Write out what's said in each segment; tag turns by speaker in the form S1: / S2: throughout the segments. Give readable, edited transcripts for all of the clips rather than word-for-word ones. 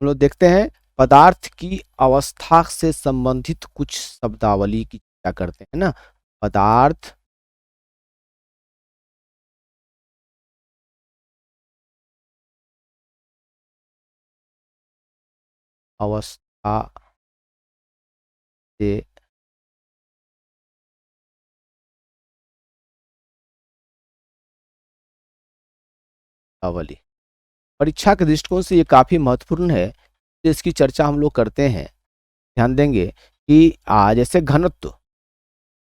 S1: हम लोग देखते हैं पदार्थ की अवस्था से संबंधित कुछ शब्दावली की चर्चा करते हैं ना। पदार्थ अवस्था से शब्दावली परीक्षा के दृष्टिकोण से ये काफी महत्वपूर्ण है। तो इसकी चर्चा हम लोग करते हैं। ध्यान देंगे कि जैसे घनत्व,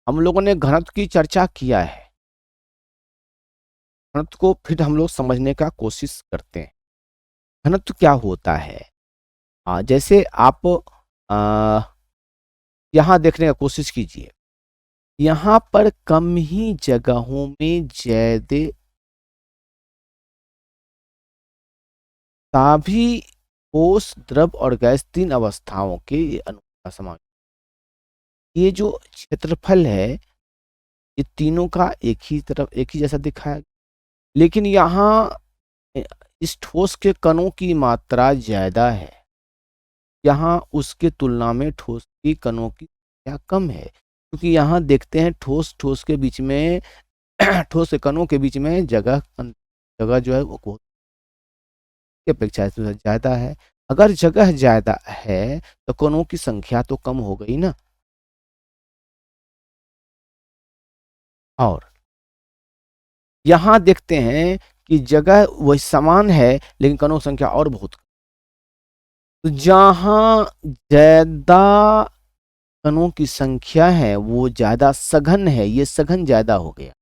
S1: हम लोगों ने घनत्व की चर्चा किया है। घनत्व को फिर हम लोग समझने का कोशिश करते हैं। घनत्व क्या होता है? जैसे आप आ, यहाँ देखने का कोशिश कीजिए। यहाँ पर कम ही जगहों में ज्यादा सभी ठोस, द्रव और गैस तीन अवस्थाओं के ये अणु का समावेश। ये जो क्षेत्रफल है, ये तीनों का एक ही तरफ एक ही जैसा दिखाया, लेकिन यहाँ इस ठोस के कणों की मात्रा ज्यादा है। यहाँ उसके तुलना में ठोस की कणों की संख्या कम है, क्योंकि यहाँ देखते हैं ठोस ठोस के बीच में ठोस के कणों के बीच में जगह जगह जो है वो की अपेक्षा इसमें ज्यादा है। अगर जगह ज्यादा है तो कणों की संख्या तो कम हो गई ना। और यहाँ देखते हैं कि जगह वही समान है, लेकिन कणों की संख्या और बहुत कम। तो जहां ज्यादा कणों की संख्या है वो ज्यादा सघन है, ये सघन ज्यादा हो गया।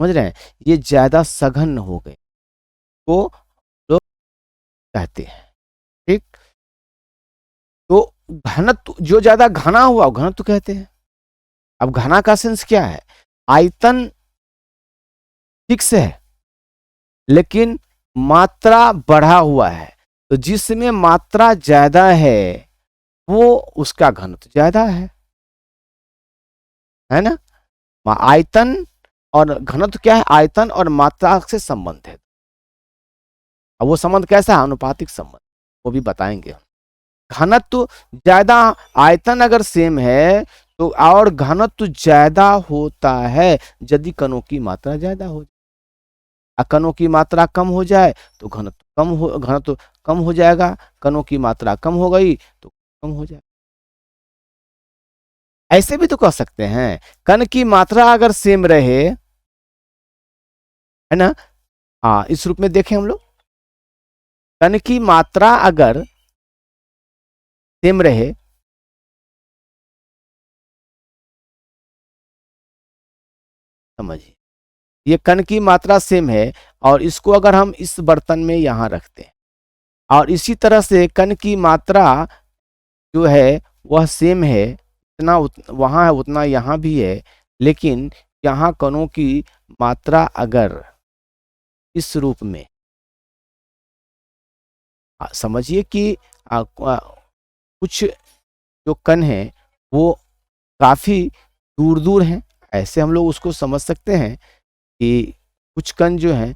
S1: समझ रहे हैं? ये ज्यादा सघन हो गए तो लोग कहते हैं। ठीक। तो घनत्व जो ज्यादा घना हुआ घनत्व कहते हैं। अब घना का सेंस क्या है? आयतन फिक्स है, लेकिन मात्रा बढ़ा हुआ है। तो जिसमें मात्रा ज्यादा है वो उसका घनत्व ज्यादा है ना। आयतन और घनत्व क्या है? आयतन और मात्रा से संबंध है। अब वो संबंध कैसा है? अनुपातिक संबंध, वो भी बताएंगे। घनत्व ज्यादा, आयतन अगर सेम है तो और घनत्व ज्यादा होता है यदि कणों की मात्रा ज्यादा हो जाए। कणों की मात्रा कम हो जाए तो घनत्व कम हो जाएगा। कणों की मात्रा कम हो गई तो कम हो जाए। ऐसे भी तो कह सकते हैं, कण की मात्रा अगर सेम रहे, है ना। इस रूप में देखें हम लोग, कण की मात्रा अगर सेम रहे, समझिए ये कण की मात्रा सेम है, और इसको अगर हम इस बर्तन में यहां रखते हैं, और इसी तरह से कण की मात्रा जो है वह सेम है, इतना वहां है उतना यहां भी है, लेकिन यहाँ कणों की मात्रा अगर इस रूप में, समझिए कि कुछ जो कण है वो काफी दूर दूर हैं। ऐसे हम लोग उसको समझ सकते हैं कि कुछ कण जो हैं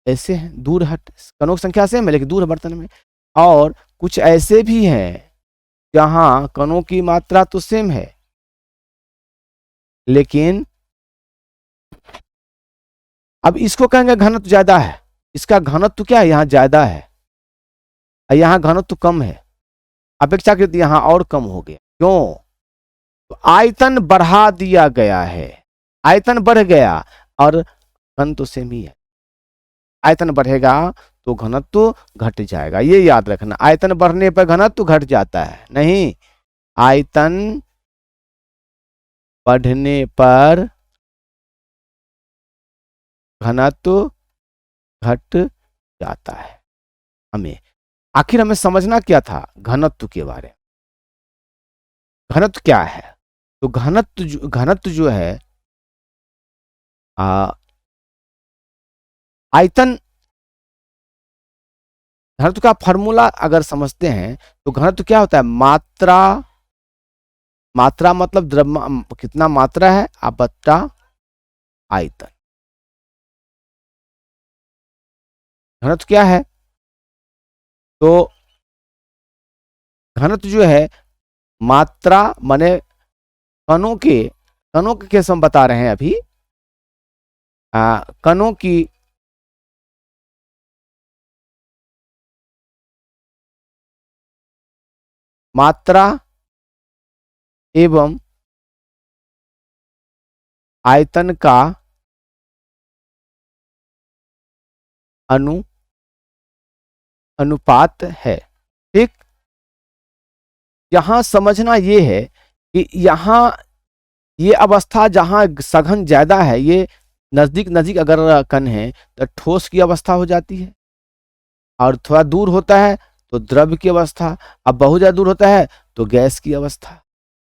S1: ऐसे हैं दूर हट, कणों की संख्या सेम है लेकिन दूर है बर्तन में। और कुछ ऐसे भी हैं जहां कणों की मात्रा तो सेम है, लेकिन अब इसको कहेंगे घनत्व ज्यादा है। इसका घनत्व क्या है? यहाँ ज्यादा है, यहाँ घनत्व कम है। अपेक्षाकृत यहाँ और कम हो गया। क्यों? तो आयतन बढ़ा दिया गया है, आयतन बढ़ गया और घन तो सेम ही है। आयतन बढ़ेगा तो घनत्व घट जाएगा, ये याद रखना। आयतन बढ़ने पर घनत्व घट जाता है नहीं, आयतन बढ़ने पर घनत्व घट जाता है। हमें आखिर हमें समझना क्या था घनत्व के बारे में? घनत्व क्या है? तो घनत्व जो है, आ, आयतन, घनत्व का फॉर्मूला अगर समझते हैं तो घनत्व क्या होता है? मात्रा, मात्रा मतलब द्रव्य कितना मात्रा है, बट्टा आयतन। घनत्व क्या है? तो घनत्व जो है मात्रा माने कणों के केस हम बता रहे हैं अभी, कणों की मात्रा एवं आयतन का अनुपात है। ठीक, यहां समझना ये है कि यहां ये अवस्था जहां सघन ज्यादा है, ये नजदीक नजदीक अगर कण है तो ठोस की अवस्था हो जाती है, और थोड़ा दूर होता है तो द्रव की अवस्था, अब बहुत ज्यादा दूर होता है तो गैस की अवस्था।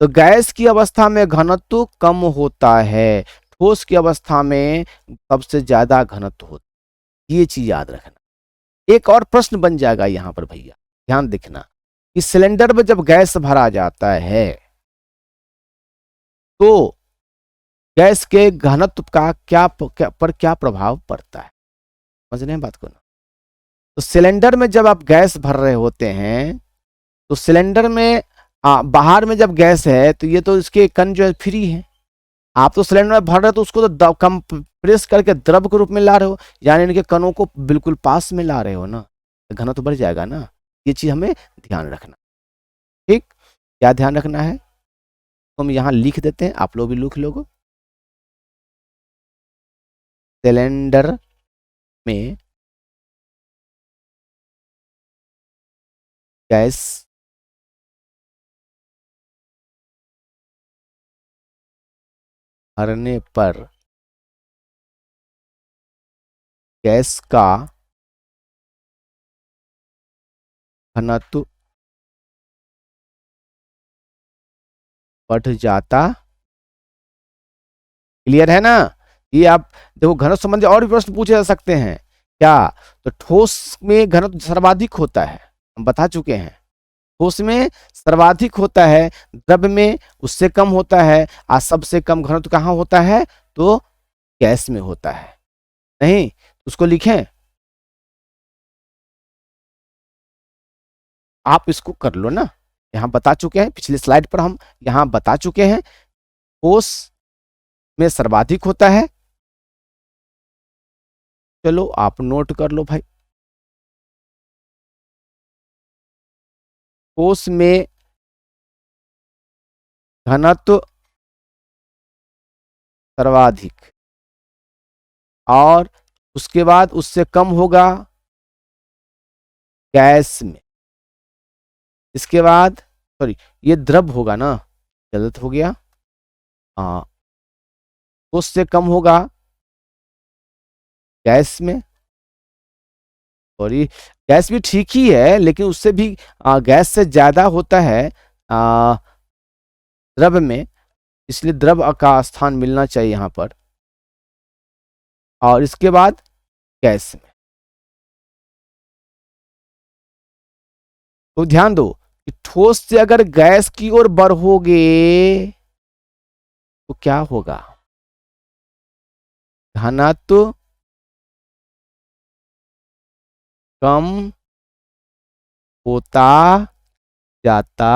S1: तो गैस की अवस्था में घनत्व कम होता है, ठोस की अवस्था में सबसे ज्यादा घनत्व होता है। ये चीज याद रखना। एक और प्रश्न बन जाएगा यहां पर भैया, ध्यान देखना कि सिलेंडर में जब गैस भरा जाता है तो गैस के घनत्व का क्या प्रभाव पड़ता है, समझ रहे हैं बात को ना। तो सिलेंडर में जब आप गैस भर रहे होते हैं तो सिलेंडर में बाहर में जब गैस है तो ये तो इसके कण जो है फ्री है, आप तो सिलेंडर में भर रहे हो तो उसको तो कंप्रेस करके द्रव के रूप में ला रहे हो, यानी इनके कणों को बिल्कुल पास में ला रहे हो ना, तो घनत्व बढ़ जाएगा ना। ये चीज हमें ध्यान रखना। ठीक, क्या ध्यान रखना है, तो हम यहां लिख देते हैं, आप लोग भी लिख लोगे। सिलेंडर में गैस भरने पर गैस का घनत्व बढ़ जाता। क्लियर है ना। ये आप देखो, घनत्व संबंधी और भी प्रश्न पूछे जा सकते हैं क्या, तो ठोस में घनत्व सर्वाधिक होता है, हम बता चुके हैं, ठोस में सर्वाधिक होता है, द्रव में उससे कम होता है, और सबसे कम घनत्व कहाँ होता है, तो गैस में होता है। नहीं, उसको लिखें, आप इसको कर लो ना, यहां बता चुके हैं, पिछले स्लाइड पर हम यहां बता चुके हैं, ठोस में सर्वाधिक होता है। चलो आप नोट कर लो भाई, ठोस में घनत्व सर्वाधिक, और उसके बाद उससे कम होगा गैस में, इसके बाद सॉरी ये द्रव होगा ना, गलत हो गया, हाँ, उससे कम होगा गैस में, और ये गैस भी ठीक ही है लेकिन उससे भी गैस से ज्यादा होता है आ, द्रव में, इसलिए द्रव का स्थान मिलना चाहिए यहां पर, और इसके बाद गैस में। तो ध्यान दो कि ठोस से अगर गैस की ओर बढ़ोगे तो क्या होगा, घनत्व कम होता जाता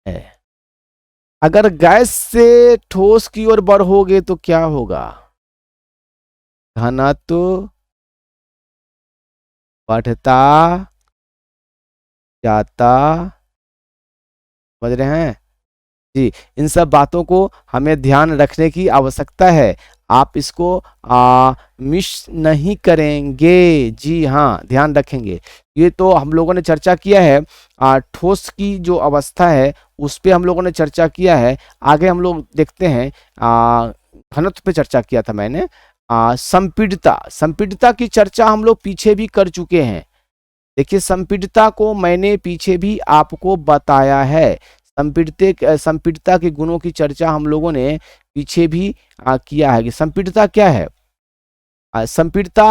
S1: है। अगर गैस से ठोस की ओर बढ़ोगे तो क्या होगा, घनत्व बढ़ता जाता, समझ रहे हैं जी। इन सब बातों को हमें ध्यान रखने की आवश्यकता है, आप इसको मिस नहीं करेंगे, जी हाँ ध्यान रखेंगे। ये तो हम लोगों ने चर्चा किया है, ठोस की जो अवस्था है उस पे हम लोगों ने चर्चा किया है। आगे हम लोग देखते हैं, घनत्व पे चर्चा किया था मैंने, संपीड़ितता, संपीड़ितता की चर्चा हम लोग पीछे भी कर चुके हैं। देखिए संपीड़ितता को मैंने पीछे भी आपको बताया है, संपीड़ितता के गुणों की चर्चा हम लोगों ने पीछे भी किया है कि संपीड़ितता क्या है। संपीड़ितता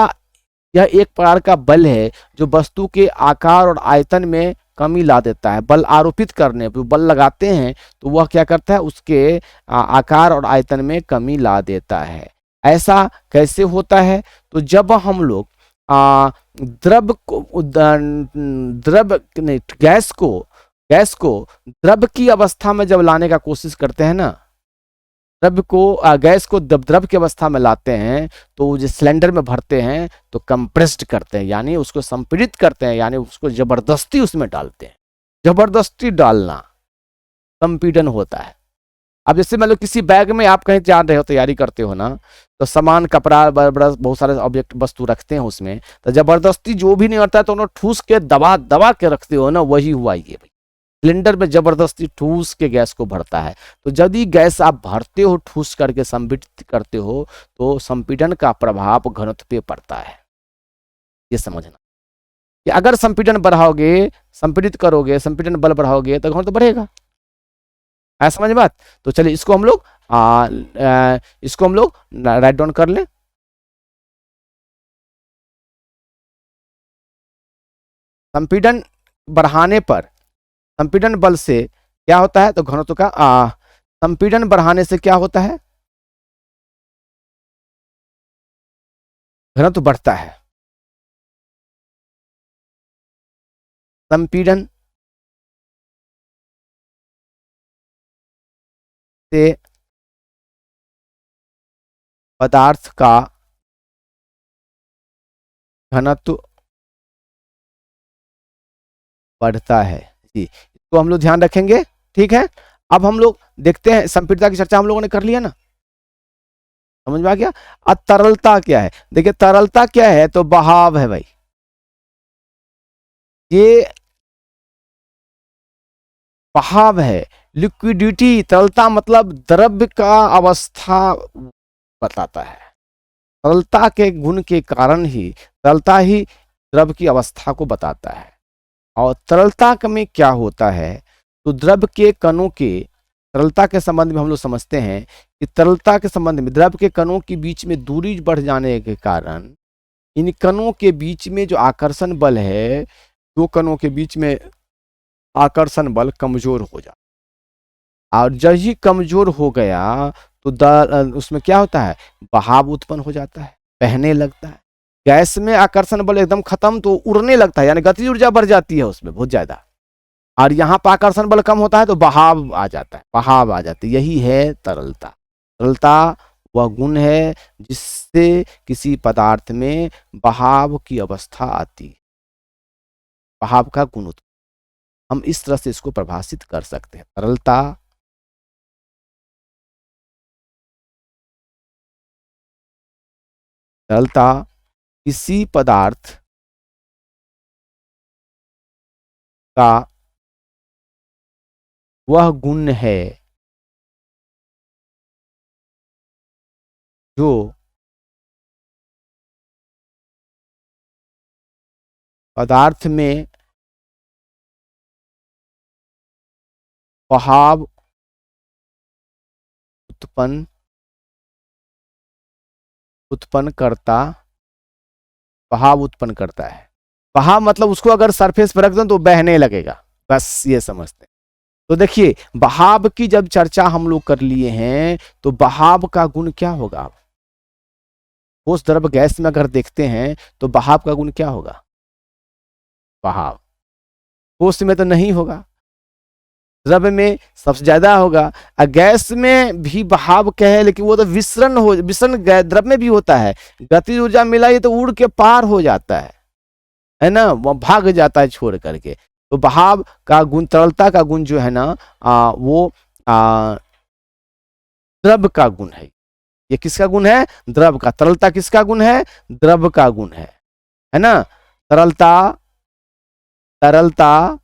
S1: यह एक प्रकार का बल है जो वस्तु के आकार और आयतन में कमी ला देता है। बल आरोपित करने पर बल लगाते हैं तो वह क्या करता है, उसके आकार और आयतन में कमी ला देता है। ऐसा कैसे होता है, तो जब हम लोग द्रव को द्रव नहीं, गैस को द्रव की अवस्था में जब लाने का कोशिश करते हैं ना, द्रव को गैस को द्रव की अवस्था में लाते हैं तो जो सिलेंडर में भरते हैं तो कंप्रेस्ड करते हैं, यानी उसको संपीड़ित करते हैं, यानी उसको जबरदस्ती उसमें डालते हैं। जबरदस्ती डालना संपीड़न होता है। अब जैसे मान लो किसी बैग में आप कहीं जा रहे हो, तैयारी करते हो ना, तो सामान, कपड़ा, बड़ा बहुत सारे ऑब्जेक्ट वस्तु रखते हैं उसमें, तो जबरदस्ती जो भी नहीं होता है तो उन्हें ठूस के दबा दबा के रखते हो ना, वही हुआ ये भाई। सिलेंडर में जबरदस्ती ठूस के गैस को भरता है। तो यदि गैस आप भरते हो ठूस करके संपीड़ित करते हो तो संपीड़न का प्रभाव घनत्व पे पड़ता है, ये समझना कि अगर संपीड़न बढ़ाओगे, संपीड़ित करोगे, संपीड़न बल बढ़ाओगे तो घनत्व बढ़ेगा। है समझ बात? तो चलिए इसको हम लोग राइट डाउन कर लें। संपीड़न बढ़ाने पर, संपीड़न बल से क्या होता है, तो घनत्व का संपीड़न बढ़ाने से क्या होता है, घनत्व बढ़ता है। संपीड़न से पदार्थ का घनत्व बढ़ता है जी, इसको हम लोग ध्यान रखेंगे। ठीक है, अब हम लोग देखते हैं, संपीड़ितता की चर्चा हम लोगों ने कर लिया ना, समझ में आ गया। अब तरलता क्या है, देखिए तरलता क्या है, तो बहाव है भाई। ये बहाव है, लिक्विडिटी, तरलता मतलब द्रव्य का अवस्था बताता है। तरलता के गुण के कारण ही, तरलता ही द्रव की अवस्था को बताता है। और तरलता में क्या होता है, तो द्रव के कणों के, तरलता के संबंध में हम लोग समझते हैं कि तरलता के संबंध में द्रव के कणों के बीच में दूरी बढ़ जाने के कारण इन कणों के बीच में जो आकर्षण बल है, दो कणों के बीच में आकर्षण बल कमजोर हो जाता है। और जब ही कमजोर हो गया तो उसमें क्या होता है, बहाव उत्पन्न हो जाता है, बहने लगता है। गैस में आकर्षण बल एकदम खत्म तो उड़ने लगता है, यानी गतिज ऊर्जा बढ़ जाती है उसमें बहुत ज्यादा। और यहाँ पर आकर्षण बल कम होता है तो बहाव आ जाता है, बहाव आ जाती है। यही है तरलता। तरलता वह गुण है जिससे किसी पदार्थ में बहाव की अवस्था आती है, बहाव का गुण। हम इस तरह से इसको परिभाषित कर सकते हैं। तरलता तरलता किसी पदार्थ का वह गुण है जो पदार्थ में बहाव उत्पन्न करता, बहाव उत्पन्न करता है। बहाव मतलब उसको अगर सरफेस पर रख दो तो बहने लगेगा, बस ये समझते हैं। तो देखिए बहाव की जब चर्चा हम लोग कर लिए हैं तो बहाव का गुण क्या होगा, ठोस द्रव गैस में अगर देखते हैं तो बहाव का गुण क्या होगा, बहाव ठोस में तो नहीं होगा, द्रव में सबसे ज्यादा होगा। गैस में भी बहाव क्या है, लेकिन वो तो विसरण द्रव में भी होता है। गतिज ऊर्जा मिलाई तो उड़ के पार हो जाता है ना, वो भाग जाता है छोड़ करके। तो बहाव का गुण, तरलता का गुण जो है ना, वो द्रव का गुण है। ये किसका गुण है, द्रव का। तरलता किसका गुण है, द्रव का गुण है ना। तरलता, तरलता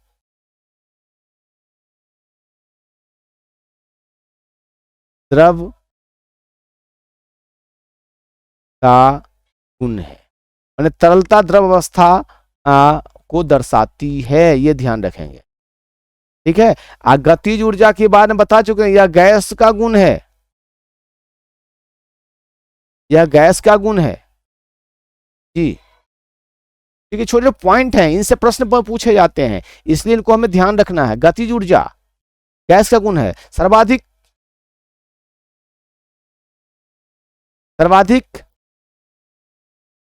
S1: द्रव का गुण है, मैंने तरलता द्रव अवस्था को दर्शाती है, ये ध्यान रखेंगे। ठीक है, गतिज ऊर्जा के बारे में बता चुके हैं, यह गैस का गुण है, यह गैस का गुण है जी। क्योंकि छोटे छोटे पॉइंट हैं, इनसे प्रश्न पूछे जाते हैं, इसलिए इनको हमें ध्यान रखना है। गतिज ऊर्जा गैस का गुण है, सर्वाधिक, सर्वाधिक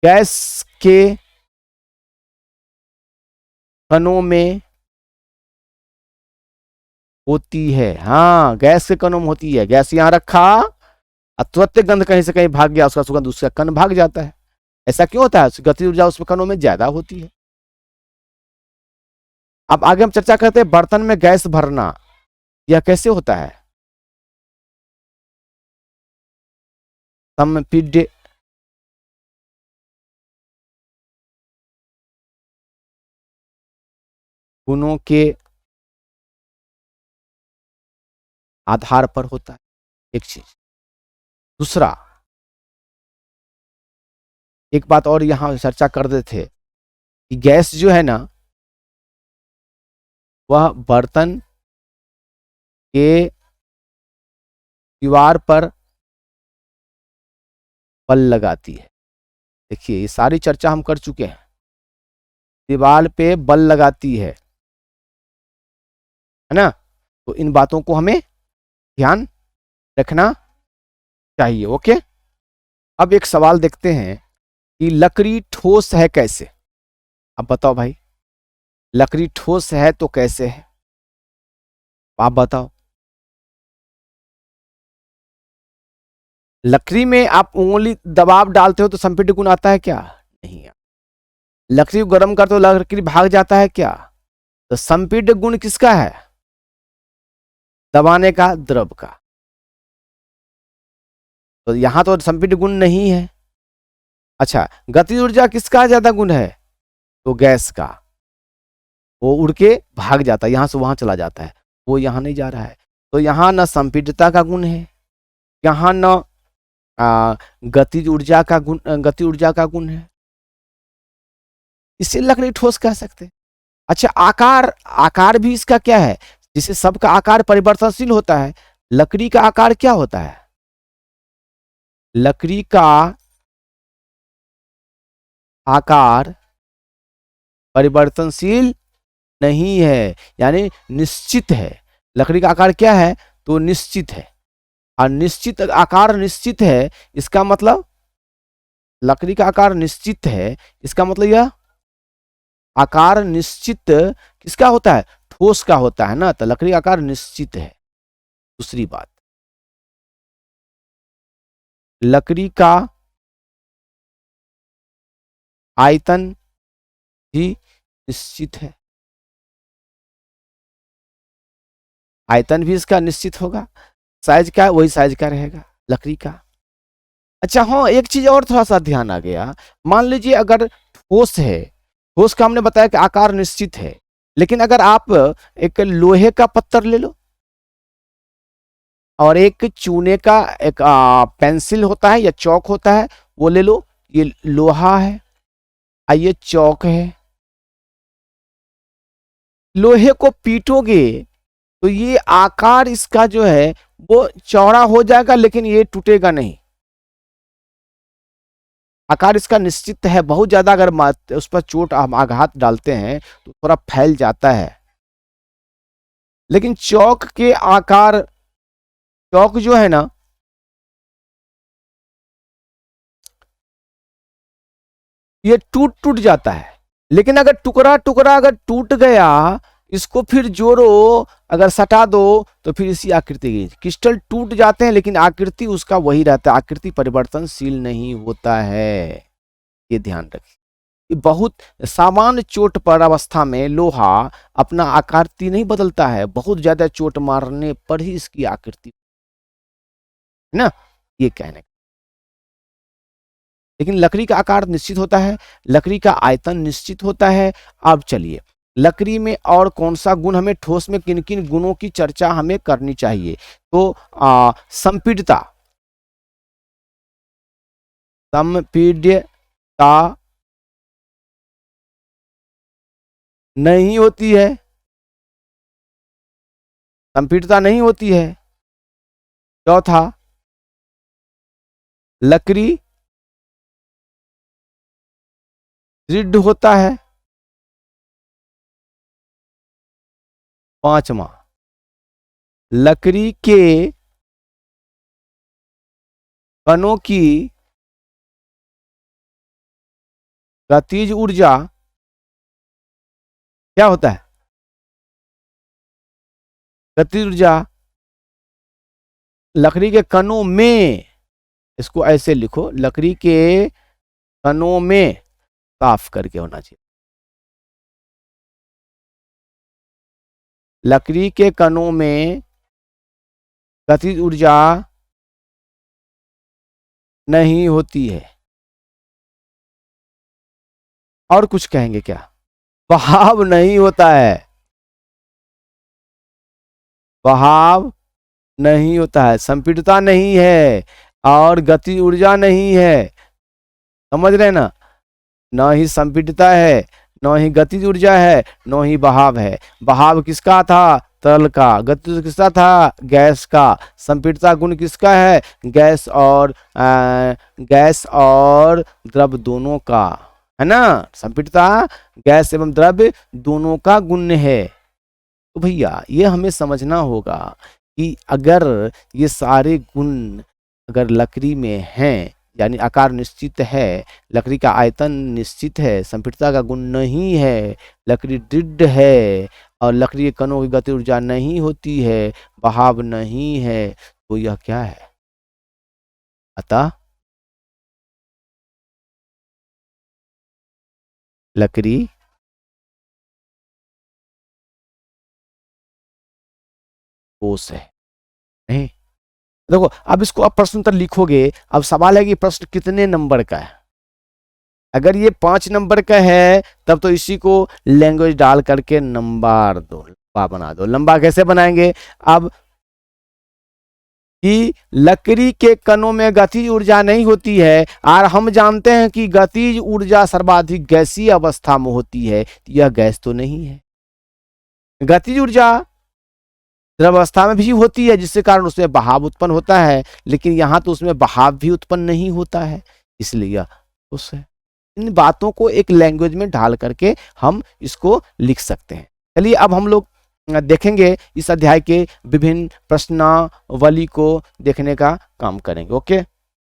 S1: गैस के कणों में होती है। हाँ, गैस के कणों में होती है। गैस यहां रखा, तुरंत गंध कहीं से कहीं भाग गया, उसका सुगंध उसका कण भाग जाता है। ऐसा क्यों होता है? गतिज ऊर्जा उसमें कणों में ज्यादा होती है। अब आगे हम चर्चा करते हैं बर्तन में गैस भरना, यह कैसे होता है? संपीड्य गुणों के आधार पर होता है, एक चीज। दूसरा, एक बात और यहां चर्चा कर देते थे कि गैस जो है ना, वह बर्तन के दीवार पर बल लगाती है। देखिए, ये सारी चर्चा हम कर चुके हैं। दीवार पे बल लगाती है ना? तो इन बातों को हमें ध्यान रखना चाहिए। ओके, अब एक सवाल देखते हैं कि लकड़ी ठोस है कैसे? अब बताओ भाई, लकड़ी ठोस है तो कैसे है? आप बताओ। लकड़ी में आप उंगली दबाव डालते हो तो संपीड्य गुण आता है क्या? नहीं। लकड़ी को गर्म करते हो, लकड़ी भाग जाता है क्या? तो संपीड्य गुण किसका है? दबाने का, द्रव का। तो यहां तो संपीड्य गुण नहीं है। अच्छा, गति ऊर्जा किसका ज्यादा गुण है? तो गैस का। वो उड़ के भाग जाता है, यहां से वहां चला जाता है, वो यहां नहीं जा रहा है। तो यहां न संपीड्यता का गुण है, यहां न गतिज ऊर्जा का गुण, गति ऊर्जा का गुण है। इसे लकड़ी ठोस कह सकते हैं। अच्छा, आकार, आकार भी इसका क्या है? जिसे सबका आकार परिवर्तनशील होता है, लकड़ी का आकार क्या होता है? लकड़ी का आकार परिवर्तनशील नहीं है, यानी निश्चित है। लकड़ी का आकार क्या है? तो निश्चित है। और निश्चित आकार निश्चित है, इसका मतलब लकड़ी का आकार निश्चित है, इसका मतलब यह आकार निश्चित किसका होता है? ठोस का होता है ना, तो लकड़ी का आकार निश्चित है। दूसरी बात, लकड़ी का आयतन भी निश्चित है। आयतन भी इसका निश्चित होगा, साइज का वही साइज का रहेगा लकड़ी का। अच्छा हाँ, एक चीज और थोड़ा सा ध्यान आ गया। मान लीजिए अगर ठोस है, ठोस का हमने बताया कि आकार निश्चित है, लेकिन अगर आप एक लोहे का पत्थर ले लो और एक चूने का एक पेंसिल होता है या चौक होता है, वो ले लो। ये लोहा है और ये चौक है। लोहे को पीटोगे तो ये आकार इसका जो है वो चौड़ा हो जाएगा, लेकिन ये टूटेगा नहीं। आकार इसका निश्चित है। बहुत ज्यादा अगर उस पर चोट हम आघात डालते हैं तो थोड़ा फैल जाता है, लेकिन चौक के आकार, चौक जो है ना, ये टूट टूट जाता है। लेकिन अगर टुकड़ा टुकड़ा अगर टूट गया, इसको फिर जोड़ो, अगर सटा दो तो फिर इसी आकृति की। क्रिस्टल टूट जाते हैं लेकिन आकृति उसका वही रहता है, आकृति परिवर्तनशील नहीं होता है। ये ध्यान रखिए। बहुत सामान्य चोट पर अवस्था में लोहा अपना आकृति नहीं बदलता है, बहुत ज्यादा चोट मारने पर ही इसकी आकृति, है ना, ये कहने। लेकिन लकड़ी का आकार निश्चित होता है, लकड़ी का आयतन निश्चित होता है। अब चलिए, लकड़ी में और कौन सा गुण, हमें ठोस में किन किन गुणों की चर्चा हमें करनी चाहिए? तो संपीड्यता, संपीड्यता नहीं होती है, संपीड्यता नहीं होती है। चौथा, लकड़ी दृढ़ होता है। पांचवा, लकड़ी के कणों की गतिज ऊर्जा क्या होता है? गतिज ऊर्जा लकड़ी के कणों में, इसको ऐसे लिखो, लकड़ी के कणों में, साफ करके होना चाहिए, लकड़ी के कणों में गतिज ऊर्जा नहीं होती है। और कुछ कहेंगे क्या? बहाव नहीं होता है, बहाव नहीं होता है, संपीड़ितता नहीं है, और गति ऊर्जा नहीं है। समझ रहे ना? न ही संपीड़ितता है, न ही गतिज ऊर्जा है, न ही बहाव है। बहाव किसका था? तरल का। गति किसका था? गैस का। संपीड़ितता गुण किसका है? गैस और द्रव दोनों का, है ना? संपीड़ितता गैस एवं द्रव दोनों का गुण है। तो भैया ये हमें समझना होगा कि अगर ये सारे गुण अगर लकड़ी में हैं, यानी आकार निश्चित है, लकड़ी का आयतन निश्चित है, संपीड़ितता का गुण नहीं है, लकड़ी दृढ़ है, और लकड़ी के कणों की गति ऊर्जा नहीं होती है, बहाव नहीं है, तो यह क्या है? अतः लकड़ी ठोस है। नहीं, देखो अब इसको आप प्रश्न उत्तर लिखोगे। अब सवाल है कि प्रश्न कितने नंबर का है। अगर ये 5 नंबर का है तब तो इसी को लैंग्वेज डाल करके नंबर दो, लंबा बना दो। लंबा कैसे बनाएंगे? अब कि लकड़ी के कणों में गतिज ऊर्जा नहीं होती है, और हम जानते हैं कि गतिज ऊर्जा सर्वाधिक गैसीय अवस्था में होती है, यह गैस तो नहीं है। गतिज ऊर्जा द्रवावस्था में भी होती है, जिसके कारण उसमें बहाव उत्पन्न होता है, लेकिन यहां तो उसमें बहाव भी उत्पन्न नहीं होता है, इसलिए यह उस है। इन बातों को एक लैंग्वेज में ढाल करके हम इसको लिख सकते हैं। चलिए अब हम लोग देखेंगे इस अध्याय के विभिन्न प्रश्नावली को देखने का काम करेंगे। ओके।